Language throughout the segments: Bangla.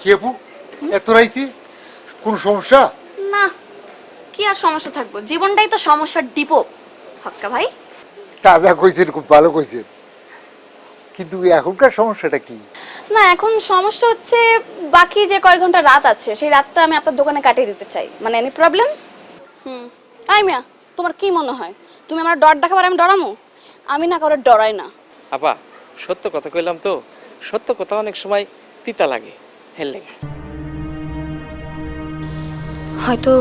কি আপু এত রাইতে কোন সমস্যা? না, কি আর সমস্যা থাকবো, জীবনটাই তো সমস্যার ডিপো হক্কা ভাই। তাজা কইছেন, খুব ভালো কইছেন, কিন্তু এখনকার সমস্যাটা কি? না, এখন সমস্যা হচ্ছে বাকি যে কয়েক ঘন্টা রাত আছে সেই রাতটা আমি আপনার দোকানে কাটিয়ে দিতে চাই। মানে এনি প্রবলেম? আই মিয়া, তোমার কি মনে হয় তুমি আমার ডর দেখাবার আমি ডরামো? আমি না কারোর ডরাই না। আপা সত্য কথা কইলাম তো, সত্য কথা অনেক সময় তিতা লাগে, হেল লাগে। হয়তো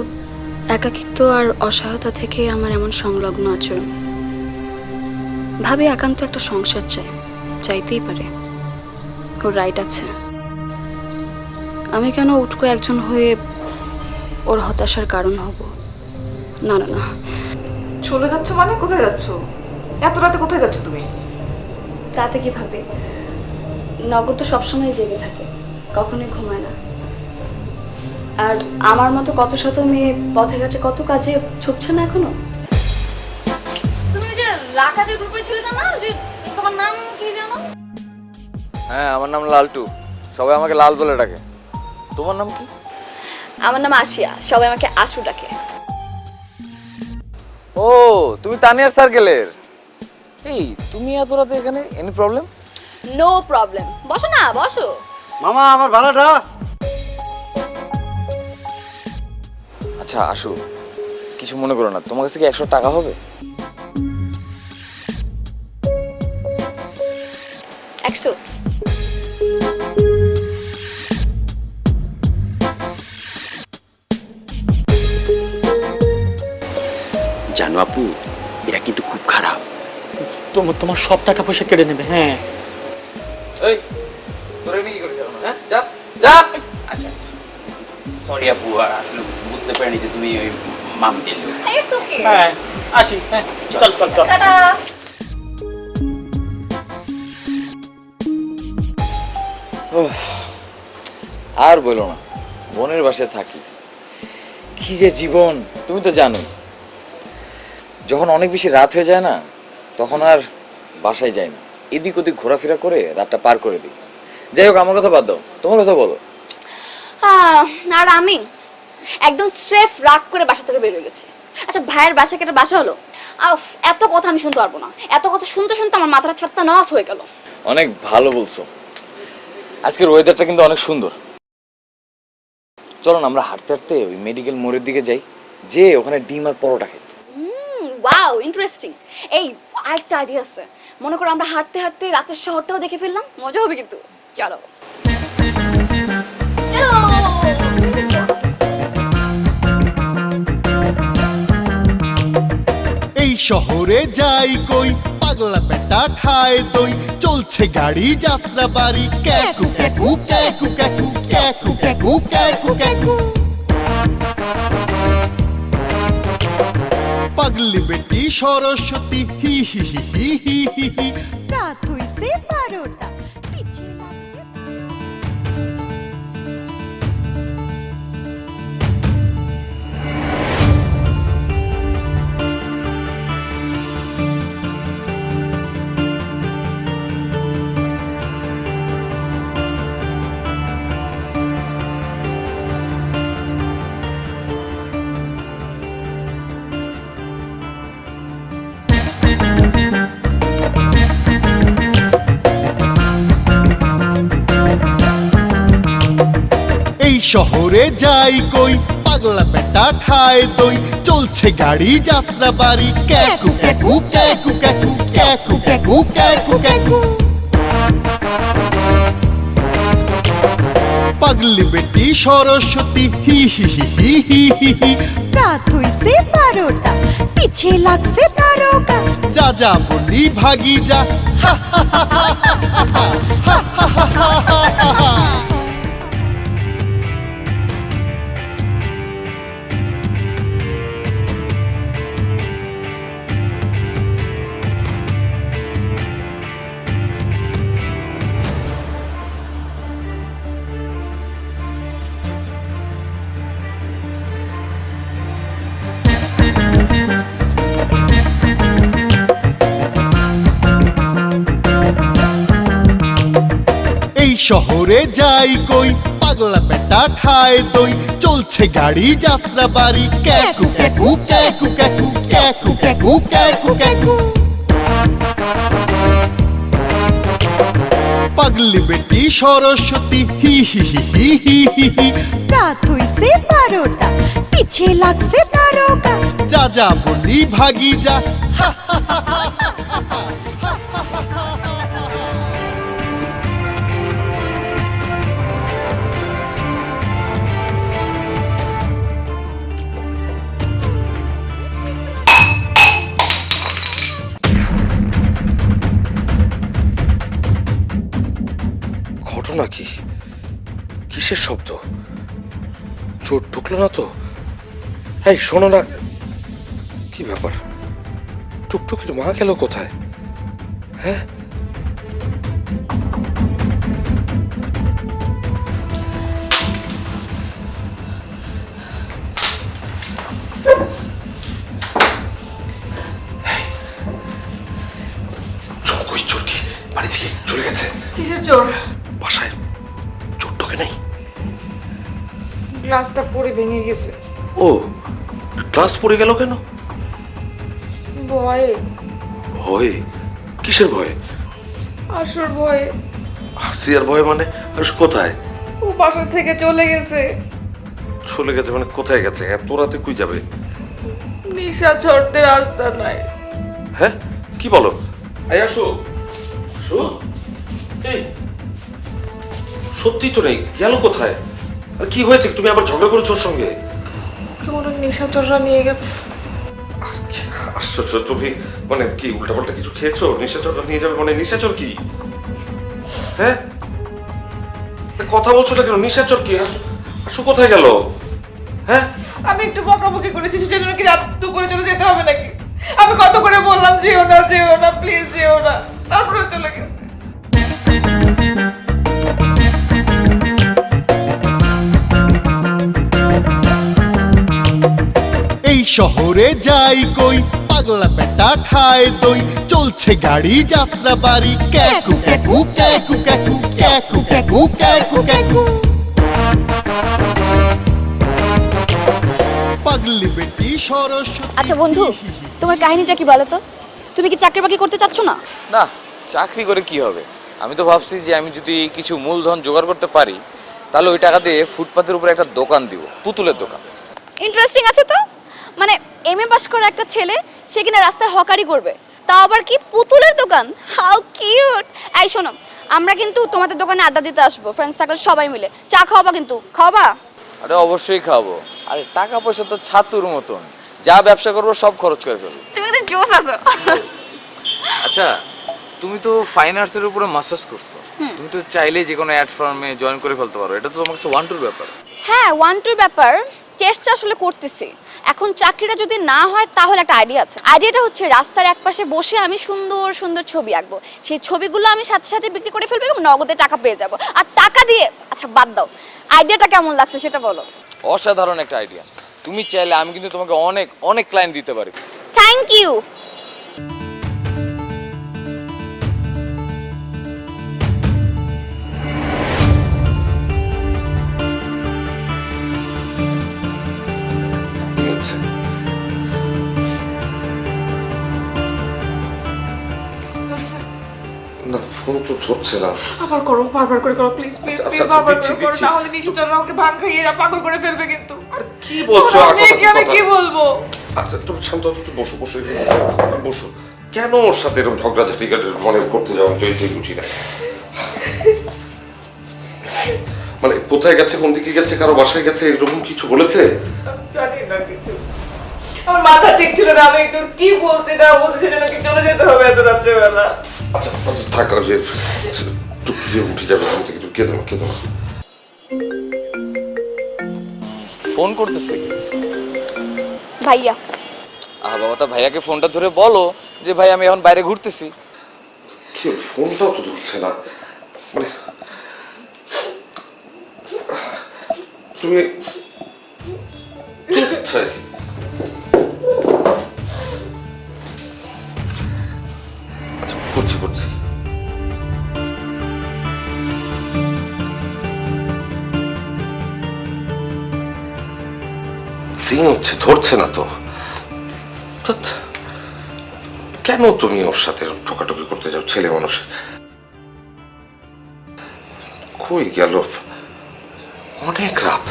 একাকিত্ব আর অসহায়তা থেকে আমার এমন সংলগ্ন আচরণ। ভাবি একান্ত একটা সংসার চাই, চাইতেই পারে, ওর রাইট আছে। আমি কেন উটকো একজন হয়ে ওর হতাশার কারণ হব? না না না। চলে যাচ্ছ মানে? কোথায় যাচ্ছ এত রাতে? কোথায় যাচ্ছ তুমি? তাতে কি ভাবে, নগর তো সবসময় জেগে থাকে, কখনোই ঘুমায় না। আর আমার মতো কত শত মেয়ে পথে ঘাটে কত কাজে ছুটছে না এখনো। তুমি যে রাকাতের গ্রুপে ছিলে না, যে তোমার নাম কি জানো? হ্যাঁ, আমার নাম লালটু, সবাই আমাকে লাল বলে ডাকে। তোমার নাম কি? আমার নাম আশিয়া, সবাই আমাকে আশু ডাকে। ও, তুমি তানিয়ার সার্কেলের। এই তুমি এত রাতে এখানে, এনি প্রবলেম? নো প্রবলেম, বসো না বসো। মামা আমার ভাড়াটা। আচ্ছা আসু, কিছু মনে করো না, তোমার কাছে কি 100 টাকা হবে? 100? জানো আপু, এরা কিন্তু খুব খারাপ। তোমার সব টাকা পয়সা কেড়ে নেবে। হ্যাঁ, এই তোরে নিয়ে কি করছিস এখন? হ্যাঁ, যা যা। আচ্ছা সরি আপু, আসলে বুঝতে পারিনি যে তুমি ওই মামদের লোক। It's okay. হ্যাঁ, আসি। হ্যাঁ, চল চল চল। টাটা। আর বলো না, বোনের বাসায় থাকি, কি যে জীবন তুমি তো জানোই। যখন অনেক বেশি রাত হয়ে যায় না, তখন আর বাসায় যাই না, এদিক ওদিক ঘোরাফেরা করে রাতটা পার করে দিই। যাই হোক, আমার কথা বাদ দাও, তোমার কথা বলো। আর আমি একদম স্রেফ রাগ করে বাসা থেকে বের হয়ে গেছি। আচ্ছা, ভাইয়ের বাসায় কেটে বাসা হলো, এত কথা আমি শুনতে পারবো না। এত কথা শুনতে শুনতে আমার মাথাটা ছাত্তা নস হয়ে গেল। অনেক ভালো বলছো, আজকের ওয়েদারটা কিন্তু অনেক সুন্দর। চলো না আমরা হাঁটতে হাঁটতে ওই মেডিকেল মোড়ের দিকে যাই, যে ওখানে ডিম আর পরোটা খাই। Wow, interesting. এই আরেকটা আইডিয়া আছে, মনে করো আমরা হাঁটতে হাঁটতে রাতের শহরটাও দেখে ফেললাম, মজা হবে কিন্তু। চলো চলো। এই শহরে যাই কই, পাগলা বেটা খায় দই, চলছে গাড়ি যাত্রা বাড়ি, ক্যাকু ক্যাকু ক্যাকু ক্যাকু ক্যাকু ক্যাকু ক্যাকু ক্যাকু। পাগলি বেটি সরস্বতী হি হি হি হি হি হি হি। রাত হইছে 12টা, পিছিয়ে লাগছে। এই শহরে যাই কই, পাগলা বেটা খায় দই, চলছে গাড়ি যাত্রা বাড়ি, ক্যাকু ক্যাকু ক্যাকু ক্যাকু ক্যাকু ক্যাকু ক্যাকু ক্যাকু। পাগলি বেটি সরস্বতী হি হি হি হি হি হি হি। রাত হইছে 12টা, পিছে লাগছে তারকা। যা যা বলি ভাগি যা, হা হা হা হা হা হা হা হা হা হা। শহরে শহরে যাই কই পাগলা বেটা খায় দই চলছে গাড়ি যাত্রা বাড়ি ক্যাকু ক্যাকু ক্যাকু ক্যাকু ক্যাকু ক্যাকু ক্যাকু ক্যাকু পাগলি বেটি সরস্বতী হি হি হি হি হি হি হি রাত হইছে 12টা পিছে লাগছে তারকা যা যা বলি ভাগি যা ঘটনা কি? কিসের শব্দ? চোট ঢুকলো না তো? এই শোনো না, কি ব্যাপার? টুকটুকির মা গেল কোথায়? হ্যাঁ, কই চোর? কি বাড়ি থেকে চলে গেছে? কিসের চোর? বাসায় চোর ঢোকে নাই? গ্লাসটা পড়ে ভেঙে গেছে। ও, গ্লাস পড়ে গেল কেন? ভয়ে। ভয়ে? কিসের ভয়ে? আসর ভয়ে। হাসিয়ার ভয়ে মানে? আর কোথায়? ও বাসা থেকে চলে গেছে। চলে গেছে মানে কোথায় গেছে? এত রাতে কই যাবে? নিশা ছড়তে রাস্তা নাই। হ্যাঁ, কি বলো? এই আসো, আসো। এই সত্যি তো নেই, গেল কোথায়? আর কি হয়েছে? তুমি আবার ঝগড়া করেছো ওর সঙ্গে? কেমন নিশা চোররা নিয়ে গেছে। আশ্চর্য, তুমি মানে কি উল্টাপাল্টা কিছু খেয়েছো? নিশাচররা নিয়ে যাবে মানে? নিশাচর কি? হ্যাঁ, কথা বলছো না কেন? নিশাচর কি? আসো, কোথায় গেল? হ্যাঁ, আমি একটু বকাবকি করেছি, সেজন্য কি রাত দুপুরে চলে যেতে হবে নাকি? আমি কত করে বললাম যেও না প্লিজ যেও না, তারপরে চলে গেছে। এই শহরে যাই কই পাগলা বেটা খায় দই চলছে গাড়ি যাত্রা বাড়ি ক্যাকু ক্যাকু ক্যাকু ক্যাকু ক্যাকু ক্যাকু ক্যাকু ক্যাকু পাগলি বেটি সরস্বতী। আচ্ছা বন্ধু, তোমার কাহিনীটা কি বলো তো? তুমি কি চাকরি বাকরি করতে চাচ্ছ না? না, চাকরি করে কি হবে? আমি তো ভাবছি যে আমি যদি কিছু মূলধন জোগাড় করতে পারি তাহলে ওই টাকা দিয়ে ফুটপাতের উপরে একটা দোকান দিব, পুতুলের দোকান। ইন্টারেস্টিং আছে তো। মানে এমএ পাস করা একটা ছেলে সে কিনা রাস্তায় হকারি করবে, তাও আবার কি পুতুলের দোকান। How cute! এই শোনো, আমরা কিন্তু তোমাদের দোকানে আড্ডা দিতে আসবো, ফ্রেন্ডস সার্কেল সবাই মিলে। চা খাওয়াবা কিন্তু, খাওয়াবা? আরে অবশ্যই খাবো। আরে টাকা পয়সা তো ছাতুর মতন, যা ব্যবসা করবো সব খরচ করে ফেলবো। তুমি কিন্তু জোস আছো। আচ্ছা, তুমি তো ফাইন আর্টসের উপরে মাস্টার্স করছো, তুমি তো চাইলেই যে কোনো অ্যাড ফার্মে জয়েন করে ফেলতে পারো। এটা তো তোমার কাছে 1-2 ব্যাপার। হ্যাঁ, 1-2 ব্যাপার। চেষ্টা আসলে করতেছি। এখন চাকরিটা যদি না হয় তাহলে একটা আইডিয়া আছে। আইডিয়াটা হচ্ছে রাস্তার একপাশে বসে আমি সুন্দর সুন্দর ছবি আঁকবো, সেই ছবিগুলো আমি সাথে সাথে বিক্রি করে ফেলবো এবং নগদে টাকা পেয়ে যাব। আর টাকা দিয়ে, আচ্ছা বাদ দাও, আইডিয়াটা কেমন লাগছে সেটা বলো। অসাধারণ একটা আইডিয়া। তুমি চাইলে আমি কিন্তু তোমাকে অনেক অনেক ক্লায়েন্ট দিতে পারি। Thank you. না, ফোন তো ধরছে না। আবার করো, বারবার করে করো প্লিজ প্লিজ আচ্ছা, প্লিজ, আচ্ছা, বারবার দিচ্ছি, করে করো, দিচ্ছি। না হলে নিশা চোররা আমাকে ভাঙ খাইয়ে পাগল করে ফেলবে কিন্তু। কি বলছো? আমি কি বলবো? আচ্ছা, তুমি শান্ত হও, তুমি বসো, বসো। কেন ওর সাথে এরকম ঝগড়াঝাটি মনে করতে যাও? আমি তো এইটাই বুঝি না। মানে কোথায় গেছে, কোন দিকে গেছে, কারো বাসায় গেছে, এরকম কিছু বলেছে? জানি না কিছু, আমার মাথা ঠিক ছিল না। আমি একটু কি বলতে না বলতে, সেটা নাকি চলে যেতে হবে এত রাত্রেবেলা। আচ্ছা, থাক, যে টুকটুক দিয়ে উঠে যাবে, আমি তো কিছু কেঁদো না। ফোন করতেছে ভাইয়া। বাবা, তা ভাইয়াকে ফোনটা ধরে বলো যে ভাই আমি এখন বাইরে ঘুরতেছি। কি হলো, ফোনটাও তো ধরছে না। মানে তুমি আচ্ছা, করছি। রিং হচ্ছে, ধরছে না তো। ধ্যাৎ, কেন তুমি ওর সাথে ঠোকাঠুকি করতে যাও? ছেলে মানুষ। কই গেল? অনেক রাত।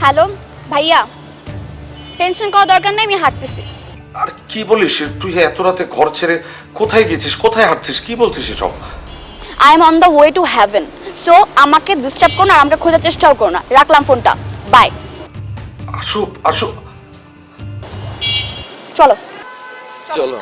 হ্যালো ভাইয়া, টেনশন করার দরকার নেই, আমি হাঁটতেছি। আর কি বলিস? তুই এত রাতে ঘর ছেড়ে কোথায় গেছিস? কোথায় হাঁটছিস? কি বলছিস এসব? I am on the way to heaven, so আমাকে ডিস্টার্ব করো না, আর আমাকে খোঁজার চেষ্টাও করো না। রাখলাম ফোনটা, বাই। আসো আসো। চলো চলো।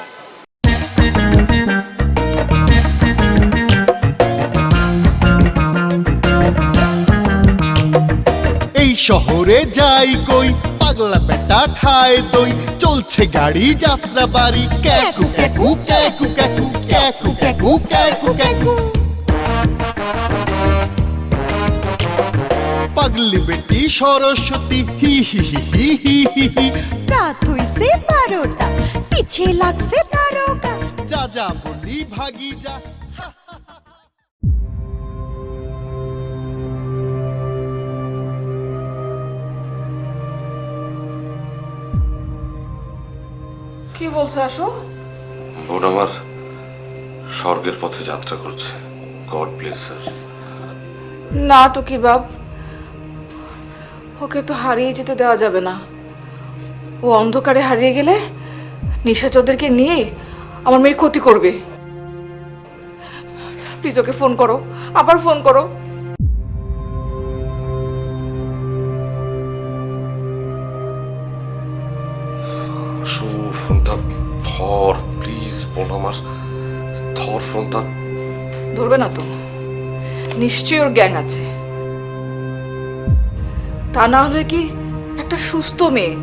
এই শহরে যাই কই পাগলা বেটা খায় দই চলছে গাড়ি যাত্রা বাড়ি ক্যাকু ক্যাকু ক্যাকু ক্যাকু ক্যাকু ক্যাকু ক্যাকু ক্যাকু পাগলি বেটি সরস্বতী হি হি হি হি হি হি হি রাত হইছে 12টা পিছে লাগছে তারকা যা যা বলি ভাগি যা কি বলছো আসো? বোন আমার স্বর্গের পথে যাত্রা করছে। গড ব্লেস হার। না টুকি বাপ, ওকে তো হারিয়ে যেতে দেওয়া যাবে না। ও অন্ধকারে হারিয়ে গেলে নিশাচরদেরকে নিয়ে আমার মেয়ের ক্ষতি করবে। প্লিজ ওকে ফোন করো, আবার ফোন করো। আসো, ফোনটা ধর প্লিজ বোন আমার, ধর ফোনটা। ধরবে না তো? নিশ্চয়ই ওর গ্যাং আছে। তা না হলে কি একটা সুস্থ মেয়ে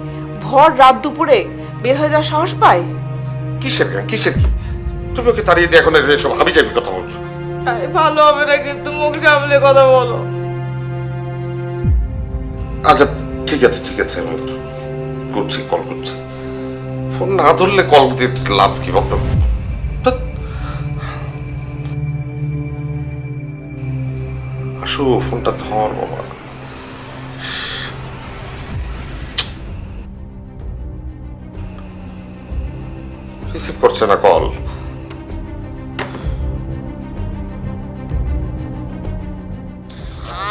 ভর রাত দুপুরে বের হয়ে যাওয়ার সাহস পায়? কিসের গান, কিসের কি? তুমি ওকে তাড়িয়ে দিয়ে এখন এসব হাবি যাবি কথা বলছো। ভালো হবে না, কিন্তু মুখ সামলে কথা বলো। আচ্ছা ঠিক আছে ঠিক আছে, আমি করছি, কল করছি। ফোন না ধরলে কল দিয়ে লাভ কি বাবা? আসো, ফোনটা ধর বাবা। রিসিভ করছে না কল।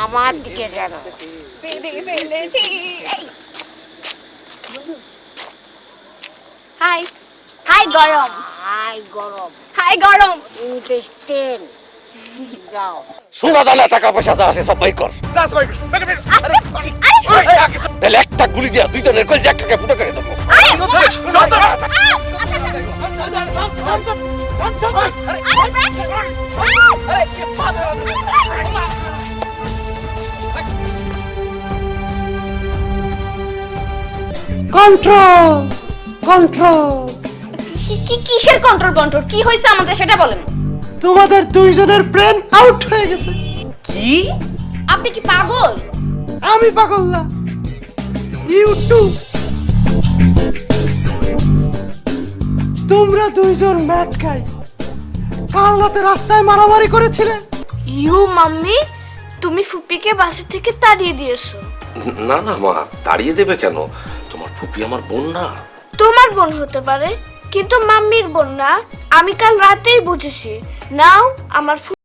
আমার দিকে যেন হাই হাই গরম, হাই গরম হাই গরম। ইন্টারেস্টেড যাও সোনা দানা টাকা পয়সা যা আছে সব বাই কর। নাহলে একটা গুলি দিয়া দুইজনের কল একটাকে ফুটো করে দেবো। Control control. কিসের কন্ট্রোল? কন্ট্রোল কি হয়েছে আমাদের সেটা বলেন। তোমাদের দুইজনের ব্রেন আউট হয়ে গেছে। কি? আপনি কি পাগল? আমি পাগল না, ইউটিউব। তোমরা দুইজন ম্যাট খাই কাল রাতে রাস্তায় মারামারি করেছিলে। ইউ মাম্মি, তুমি ফুপিকে বাসা থেকে তাড়িয়ে দিয়েছো। না না মা, তাড়িয়ে দেবে কেন? তোমার ফুপি আমার বোন না। তোমার বোন হতে পারে, কিন্তু মাম্মির বোন না। আমি কাল রাতেই বুঝেছি। নাও আমার